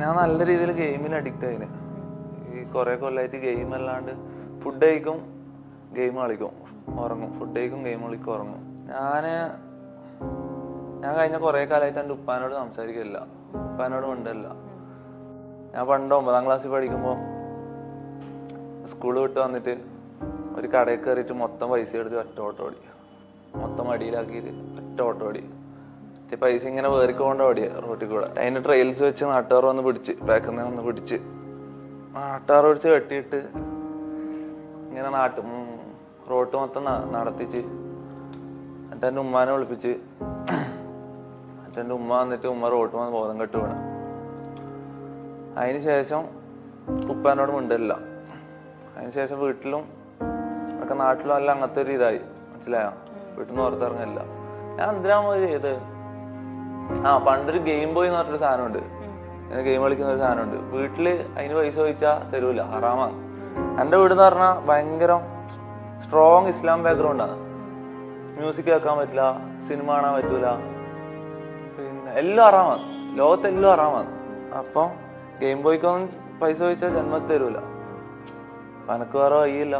ഞാൻ നല്ല രീതിയിൽ ഗെയിമിൽ അഡിക്റ്റ് ആയിന്. ഈ കുറെ കൊല്ലമായിട്ട് ഗെയിം അല്ലാണ്ട് ഫുഡ് കഴിക്കും, ഗെയിം കളിക്കും, ഉറങ്ങും, ഫുഡ് കഴിക്കും, ഗെയിം കളിക്കും, ഉറങ്ങും. ഞാൻ കഴിഞ്ഞ കുറെ കാലമായിട്ട് എൻ്റെ ഉപ്പാനോട് സംസാരിക്കില്ല, ഉപ്പാനോട് മിണ്ടല്ല. ഞാൻ പണ്ട് 9ാം ക്ലാസ്സിൽ പഠിക്കുമ്പോൾ സ്കൂൾ വിട്ട് വന്നിട്ട് ഒരു കടയിൽ കയറിയിട്ട് മൊത്തം പൈസ എടുത്ത് ഒറ്റ ഓട്ടോ ഓടി, മൊത്തം മടിയിലാക്കിയിട്ട് ഒറ്റ ഓട്ടോ ഓടി. പൈസ ഇങ്ങനെ വേറിക്കൊണ്ട് ഓടിയ റോട്ടിൽ കൂടെ. അതിന്റെ ട്രെയിൽസ് വെച്ച് നാട്ടുകാർ വന്ന് പിടിച്ച്, ബാക്കിൽ വന്ന് പിടിച്ച്, നാട്ടുകാർ പിടിച്ച് കെട്ടിയിട്ട് ഇങ്ങനെ റോട്ട് മൊത്തം നടത്തിച്ച്. എന്നിട്ട് എൻ്റെ ഉമ്മാനെ വിളിപ്പിച്ച്, എന്നിട്ട് എൻ്റെ ഉമ്മ വന്നിട്ട് ഉമ്മ റോട്ട് വന്ന് ബോധം കെട്ട് വീണ്. അതിന് ശേഷം ഉപ്പാനോട് മിണ്ടില്ല. അതിന് ശേഷം വീട്ടിലും ഒക്കെ നാട്ടിലും എല്ലാം അങ്ങനത്തെ ഒരു ഇതായി, മനസ്സിലായോ? വീട്ടിൽ നിന്ന് പുറത്തിറങ്ങില്ല. ഞാൻ എന്തിനാ ചെയ്ത് പണ്ടൊരു ഗെയിം ബോയ് എന്ന് പറഞ്ഞൊരു സാധനമുണ്ട്, ഗെയിം കളിക്കുന്ന ഒരു സാധനമുണ്ട്. വീട്ടില് അതിന് പൈസ ചോദിച്ചാൽ തരൂല, ഹറാമാണ്. എൻ്റെ വീട് എന്ന് പറഞ്ഞാൽ ഭയങ്കര സ്ട്രോങ് ഇസ്ലാം ബാക്ക്ഗ്രൗണ്ടാണ്. മ്യൂസിക് കേൾക്കാൻ പറ്റില്ല, സിനിമ കാണാൻ പറ്റൂല, പിന്നെ എല്ലാം ഹറാമാണ്, ലോകത്തെല്ലാം ഹറാമാണ്. അപ്പം ഗെയിം ബോയ്ക്കൊന്നും പൈസ ചോദിച്ചാൽ ജന്മത്തിൽ തരൂല. അനക്ക് വേറെ വഴിയില്ല.